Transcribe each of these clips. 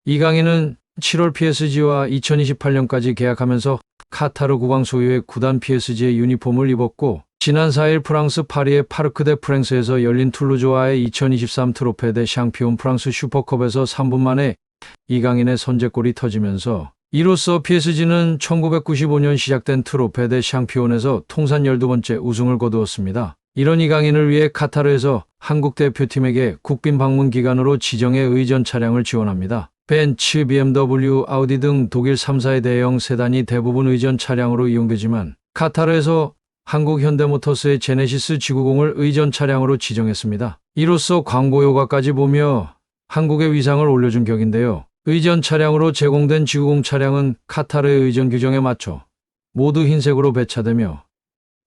이강인은 7월 PSG와 2028년까지 계약하면서 카타르 국왕 소유의 구단 PSG의 유니폼을 입었고, 지난 4일 프랑스 파리의 파르크 데 프랑스에서 열린 툴루즈와의 2023 트로페 데 샹피온 프랑스 슈퍼컵에서 3분 만에 이강인의 선제골이 터지면서 이로써 PSG는 1995년 시작된 트로페 데 샹피온에서 통산 12번째 우승을 거두었습니다. 이런 이강인을 위해 카타르에서 한국 대표팀에게 국빈 방문 기간으로 지정의 의전 차량을 지원합니다. 벤츠, BMW, 아우디 등 독일 3사의 대형 세단이 대부분 의전 차량으로 이용되지만 카타르에서 한국 현대모터스의 제네시스 G90을 의전 차량으로 지정했습니다. 이로써 광고 효과까지 보며 한국의 위상을 올려준 격인데요. 의전 차량으로 제공된 G90 차량은 카타르의 의전 규정에 맞춰 모두 흰색으로 배차되며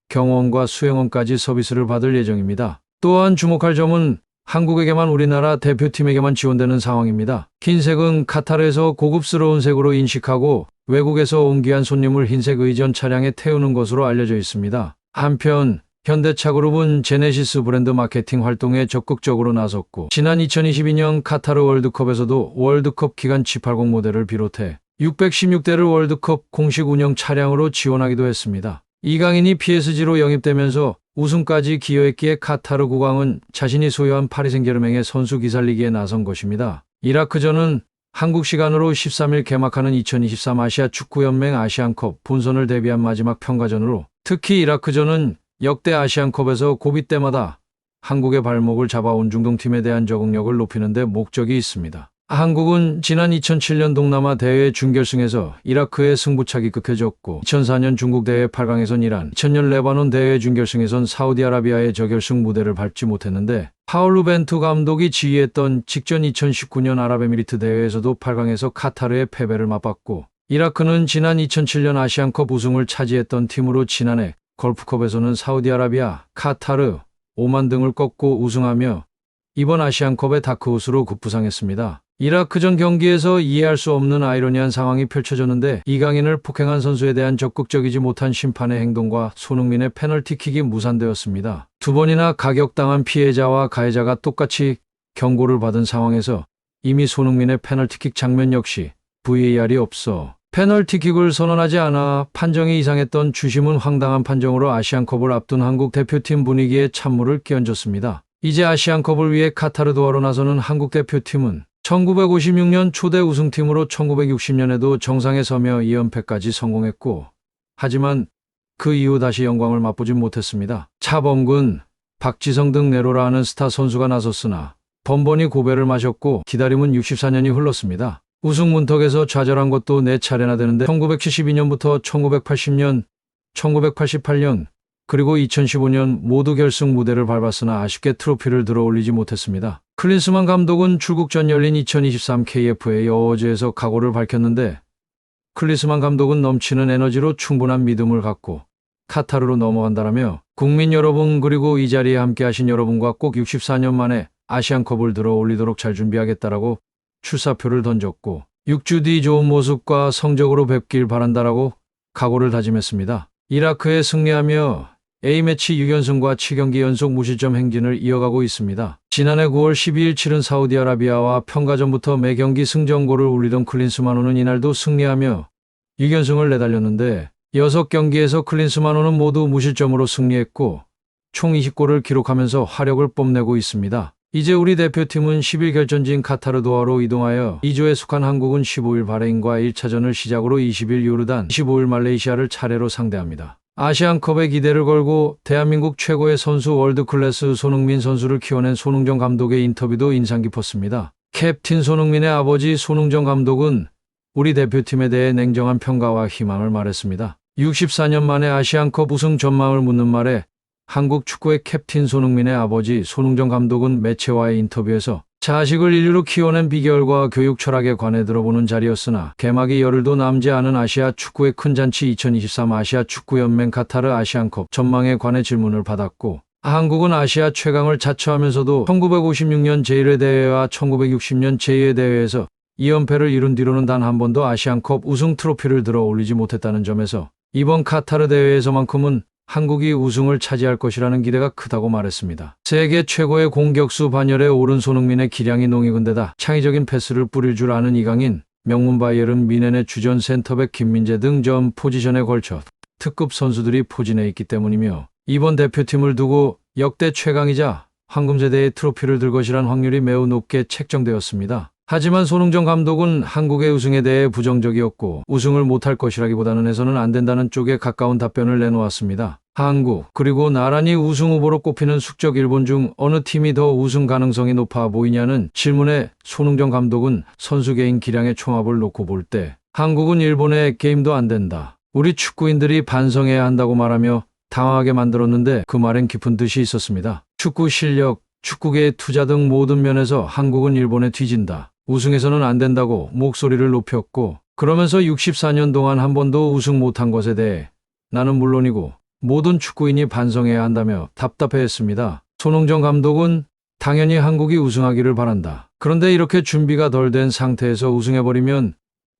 경호원과 수행원까지 서비스를 받을 예정입니다. 또한 주목할 점은 한국에게만 우리나라 대표팀에게만 지원되는 상황입니다. 흰색은 카타르에서 고급스러운 색으로 인식하고 외국에서 온 귀한 손님을 흰색 의전 차량에 태우는 것으로 알려져 있습니다. 한편 현대차그룹은 제네시스 브랜드 마케팅 활동에 적극적으로 나섰고, 지난 2022년 카타르 월드컵에서도 월드컵 기간 G80 모델을 비롯해 616대를 월드컵 공식 운영 차량으로 지원하기도 했습니다. 이강인이 PSG로 영입되면서 우승까지 기여했기에 카타르 국왕은 자신이 소유한 파리 생제르맹의 선수 기살리기에 나선 것입니다. 이라크전은 한국 시간으로 13일 개막하는 2023 아시아 축구연맹 아시안컵 본선을 대비한 마지막 평가전으로, 특히 이라크전은 역대 아시안컵에서 고비 때마다 한국의 발목을 잡아온 중동팀에 대한 적응력을 높이는 데 목적이 있습니다. 한국은 지난 2007년 동남아 대회 준결승에서 이라크의 승부차기 극해졌고, 2004년 중국 대회 8강에선 이란, 2000년 레바논 대회 준결승에선 사우디아라비아의 저결승 무대를 밟지 못했는데, 파울루 벤투 감독이 지휘했던 직전 2019년 아랍에미리트 대회에서도 8강에서 카타르의 패배를 맛봤고, 이라크는 지난 2007년 아시안컵 우승을 차지했던 팀으로 지난해 걸프컵에서는 사우디아라비아, 카타르, 오만 등을 꺾고 우승하며 이번 아시안컵의 다크호스로 급부상했습니다. 이라크전 경기에서 이해할 수 없는 아이러니한 상황이 펼쳐졌는데, 이강인을 폭행한 선수에 대한 적극적이지 못한 심판의 행동과 손흥민의 페널티킥이 무산되었습니다. 두 번이나 가격당한 피해자와 가해자가 똑같이 경고를 받은 상황에서 이미 손흥민의 페널티킥 장면 역시 VAR이 없어 페널티킥을 선언하지 않아 판정이 이상했던 주심은 황당한 판정으로 아시안컵을 앞둔 한국 대표팀 분위기에 찬물을 끼얹었습니다. 이제 아시안컵을 위해 카타르 도하로 나서는 한국 대표팀은 1956년 초대 우승팀으로 1960년에도 정상에 서며 2연패까지 성공했고, 하지만 그 이후 다시 영광을 맛보진 못했습니다. 차범근, 박지성 등 네로라 하는 스타 선수가 나섰으나 번번이 고배를 마셨고 기다림은 64년이 흘렀습니다. 우승 문턱에서 좌절한 것도 4차례나 되는데 1972년부터 1980년, 1988년, 그리고 2015년 모두 결승 무대를 밟았으나 아쉽게 트로피를 들어올리지 못했습니다. 클린스만 감독은 출국 전 열린 2023 KFA 어워즈에서 각오를 밝혔는데, 클린스만 감독은 넘치는 에너지로 충분한 믿음을 갖고 카타르로 넘어간다라며 국민 여러분 그리고 이 자리에 함께하신 여러분과 꼭 64년 만에 아시안컵을 들어올리도록 잘 준비하겠다라고 출사표를 던졌고, 6주 뒤 좋은 모습과 성적으로 뵙길 바란다라고 각오를 다짐했습니다. 이라크에 승리하며 A매치 6연승과 7경기 연속 무실점 행진을 이어가고 있습니다. 지난해 9월 12일 치른 사우디아라비아와 평가전부터 매 경기 승전골을 울리던 클린스만호는 이날도 승리하며 6연승을 내달렸는데, 6경기에서 클린스만호는 모두 무실점으로 승리했고 총 20골을 기록하면서 화력을 뽐내고 있습니다. 이제 우리 대표팀은 10일 결전지인 카타르 도하로 이동하여 2조에 속한 한국은 15일 바레인과 1차전을 시작으로 20일 요르단, 25일 말레이시아를 차례로 상대합니다. 아시안컵에 기대를 걸고 대한민국 최고의 선수 월드클래스 손흥민 선수를 키워낸 손흥정 감독의 인터뷰도 인상 깊었습니다. 캡틴 손흥민의 아버지 손흥정 감독은 우리 대표팀에 대해 냉정한 평가와 희망을 말했습니다. 64년 만에 아시안컵 우승 전망을 묻는 말에 한국 축구의 캡틴 손흥민의 아버지 손흥정 감독은 매체와의 인터뷰에서 자식을 인류로 키워낸 비결과 교육 철학에 관해 들어보는 자리였으나, 개막이 열흘도 남지 않은 아시아 축구의 큰 잔치 2023 아시아 축구연맹 카타르 아시안컵 전망에 관해 질문을 받았고, 한국은 아시아 최강을 자처하면서도 1956년 제1회 대회와 1960년 제2회 대회에서 2연패를 이룬 뒤로는 단 한 번도 아시안컵 우승 트로피를 들어 올리지 못했다는 점에서 이번 카타르 대회에서만큼은 한국이 우승을 차지할 것이라는 기대가 크다고 말했습니다. 세계 최고의 공격수 반열에 오른 손흥민의 기량이 농익은데다 창의적인 패스를 뿌릴 줄 아는 이강인, 명문 바이에른 미넨의 주전 센터백 김민재 등 전 포지션에 걸쳐 특급 선수들이 포진해 있기 때문이며 이번 대표팀을 두고 역대 최강이자 황금세대의 트로피를 들 것이란 확률이 매우 높게 책정되었습니다. 하지만 손흥정 감독은 한국의 우승에 대해 부정적이었고 우승을 못할 것이라기보다는 해서는 안 된다는 쪽에 가까운 답변을 내놓았습니다. 한국 그리고 나란히 우승 후보로 꼽히는 숙적 일본 중 어느 팀이 더 우승 가능성이 높아 보이냐는 질문에 손흥정 감독은 선수 개인 기량의 총합을 놓고 볼 때 한국은 일본의 게임도 안 된다. 우리 축구인들이 반성해야 한다고 말하며 당황하게 만들었는데 그 말엔 깊은 뜻이 있었습니다. 축구 실력, 축구계의 투자 등 모든 면에서 한국은 일본에 뒤진다. 우승해서는 안 된다고 목소리를 높였고 그러면서 64년 동안 한 번도 우승 못한 것에 대해 나는 물론이고 모든 축구인이 반성해야 한다며 답답해했습니다. 손흥정 감독은 당연히 한국이 우승하기를 바란다. 그런데 이렇게 준비가 덜 된 상태에서 우승해버리면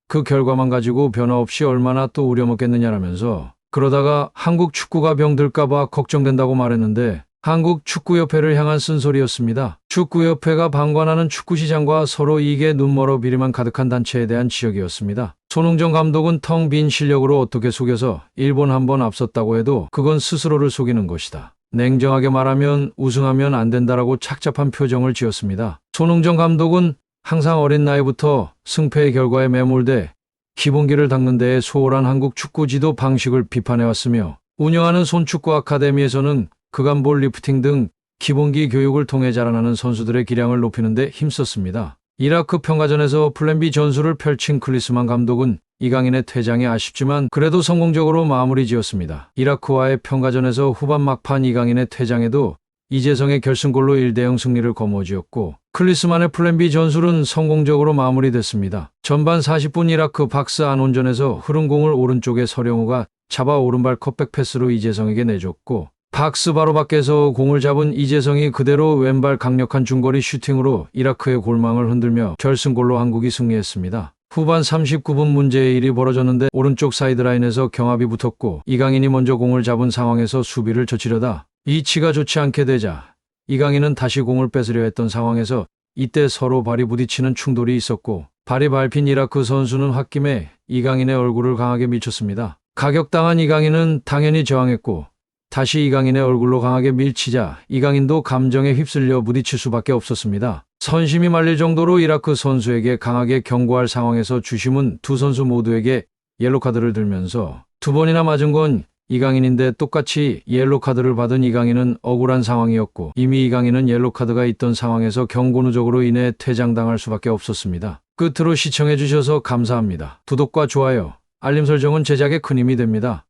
그 결과만 가지고 변화 없이 얼마나 또 우려먹겠느냐라면서 그러다가 한국 축구가 병들까봐 걱정된다고 말했는데 한국축구협회를 향한 쓴소리였습니다. 축구협회가 방관하는 축구시장과 서로 이익에 눈멀어 비리만 가득한 단체에 대한 지적이었습니다. 손흥정 감독은 텅 빈 실력으로 어떻게 속여서 일본 한 번 앞섰다고 해도 그건 스스로를 속이는 것이다. 냉정하게 말하면 우승하면 안 된다라고 착잡한 표정을 지었습니다. 손흥정 감독은 항상 어린 나이부터 승패의 결과에 매몰돼 기본기를 닦는 데에 소홀한 한국 축구 지도 방식을 비판해왔으며 운영하는 손축구 아카데미에서는 그간볼 리프팅 등 기본기 교육을 통해 자라나는 선수들의 기량을 높이는 데 힘썼습니다. 이라크 평가전에서 플랜 B 전술을 펼친 클리스만 감독은 이강인의 퇴장이 아쉽지만 그래도 성공적으로 마무리 지었습니다. 이라크와의 평가전에서 후반 막판 이강인의 퇴장에도 이재성의 결승골로 1대0 승리를 거머쥐었고 클리스만의 플랜 B 전술은 성공적으로 마무리됐습니다. 전반 40분 이라크 박스 안온전에서 흐른 공을 오른쪽에 서령우가 잡아 오른발 컷백 패스로 이재성에게 내줬고 박스 바로 밖에서 공을 잡은 이재성이 그대로 왼발 강력한 중거리 슈팅으로 이라크의 골망을 흔들며 결승골로 한국이 승리했습니다. 후반 39분 문제의 일이 벌어졌는데 오른쪽 사이드라인에서 경합이 붙었고 이강인이 먼저 공을 잡은 상황에서 수비를 저지르다 이치가 좋지 않게 되자 이강인은 다시 공을 뺏으려 했던 상황에서 이때 서로 발이 부딪히는 충돌이 있었고 발이 밟힌 이라크 선수는 홧김에 이강인의 얼굴을 강하게 밀쳤습니다. 가격당한 이강인은 당연히 저항했고 다시 이강인의 얼굴로 강하게 밀치자 이강인도 감정에 휩쓸려 부딪힐 수밖에 없었습니다. 선심이 말릴 정도로 이라크 선수에게 강하게 경고할 상황에서 주심은 두 선수 모두에게 옐로카드를 들면서 두 번이나 맞은 건 이강인인데 똑같이 옐로카드를 받은 이강인은 억울한 상황이었고 이미 이강인은 옐로카드가 있던 상황에서 경고 누적으로 인해 퇴장당할 수밖에 없었습니다. 끝으로 시청해주셔서 감사합니다. 구독과 좋아요, 알림 설정은 제작에 큰 힘이 됩니다.